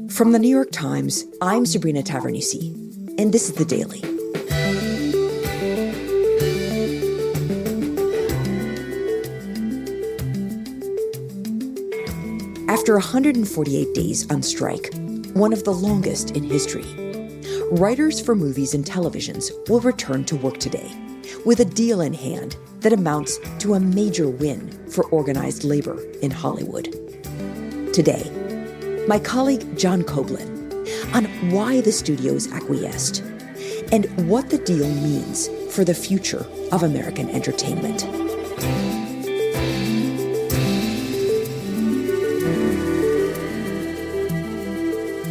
From the New York Times, I'm Sabrina Tavernisi, and this is The Daily. After 148 days on strike, one of the longest in history, writers for movies and televisions will return to work today with a deal in hand that amounts to a major win for organized labor in Hollywood. Today, my colleague John Koblin on why the studios acquiesced and what the deal means for the future of American entertainment.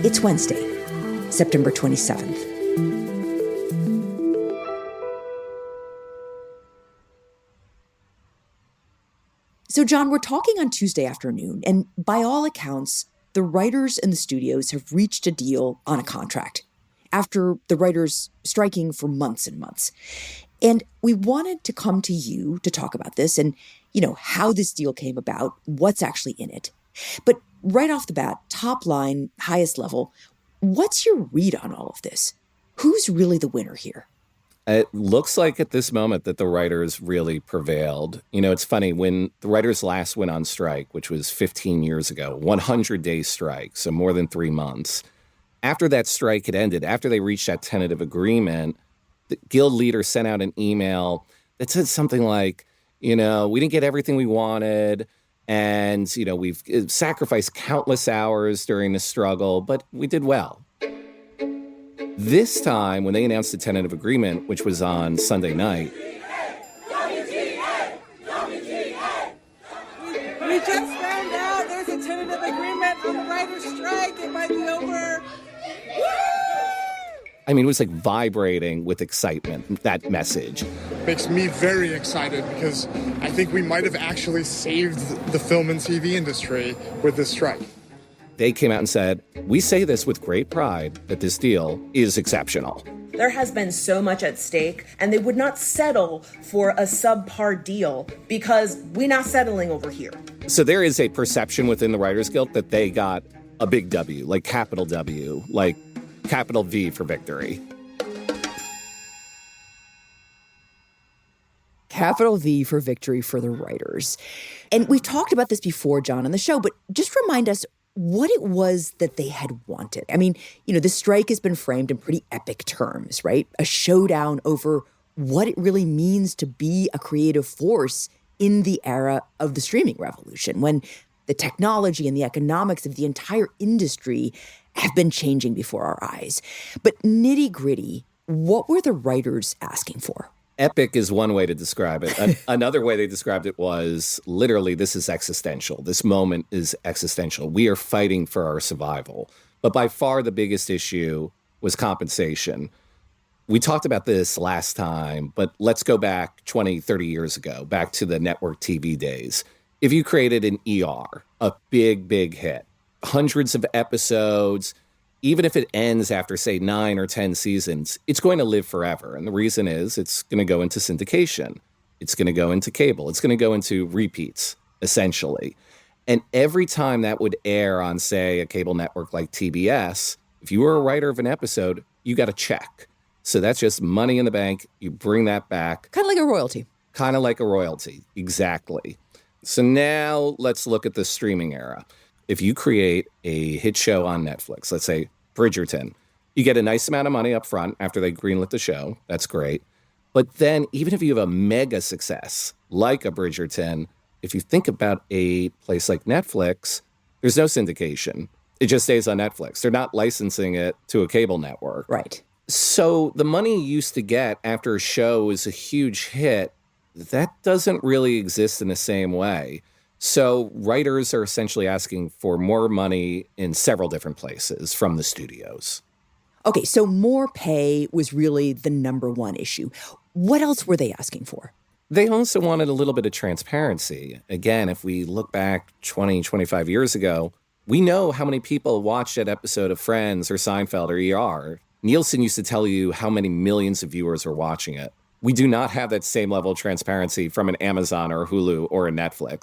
It's Wednesday, September 27th. So, John, we're talking on Tuesday afternoon, and by all accounts, the writers and the studios have reached a deal on a contract after the writers striking for months and months. And we wanted to come to you to talk about this and, how this deal came about, what's actually in it. But right off the bat, top line, highest level, what's your read on all of this? Who's really the winner here? It looks like at this moment that the writers really prevailed. It's funny, when the writers last went on strike, which was 15 years ago, 100-day strike, so more than 3 months. After that strike had ended, after they reached that tentative agreement, the guild leader sent out an email that said something like, we didn't get everything we wanted, and, we've sacrificed countless hours during the struggle, but we did well. This time, when they announced the tentative agreement, which was on Sunday night, we just found out there's a tentative agreement on the writer's strike. It might be over. it was like vibrating with excitement, that message. Makes me very excited because I think we might have actually saved the film and TV industry with this strike. They came out and said, we say this with great pride that this deal is exceptional. There has been so much at stake, and they would not settle for a subpar deal because we're not settling over here. So there is a perception within the Writers Guild that they got a big W, like capital W, like capital V for victory. Capital V for victory for the writers. And we've talked about this before, John, on the show, but just remind us what it was that they had wanted. The strike has been framed in pretty epic terms, right? A showdown over what it really means to be a creative force in the era of the streaming revolution, when the technology and the economics of the entire industry have been changing before our eyes. But nitty-gritty, what were the writers asking for? Epic is one way to describe it. Another way they described it was literally, this is existential. This moment is existential. We are fighting for our survival. But by far the biggest issue was compensation. We talked about this last time, but let's go back 20, 30 years ago, back to the network TV days. If you created an ER, a big, big hit, hundreds of episodes, even if it ends after, say, 9 or 10 seasons, it's going to live forever. And the reason is it's going to go into syndication. It's going to go into cable. It's going to go into repeats, essentially. And every time that would air on, say, a cable network like TBS, if you were a writer of an episode, you got a check. So that's just money in the bank. You bring that back. Kind of like a royalty. Kind of like a royalty. Exactly. So now let's look at the streaming era. If you create a hit show on Netflix, let's say Bridgerton, you get a nice amount of money up front after they greenlit the show. That's great. But then even if you have a mega success like a Bridgerton, if you think about a place like Netflix, there's no syndication. It just stays on Netflix. They're not licensing it to a cable network. Right. So the money you used to get after a show is a huge hit. That doesn't really exist in the same way. So writers are essentially asking for more money in several different places from the studios. Okay, so more pay was really the number one issue. What else were they asking for? They also wanted a little bit of transparency. Again, if we look back 20, 25 years ago, we know how many people watched that episode of Friends or Seinfeld or ER. Nielsen used to tell you how many millions of viewers were watching it. We do not have that same level of transparency from an Amazon or a Hulu or a Netflix.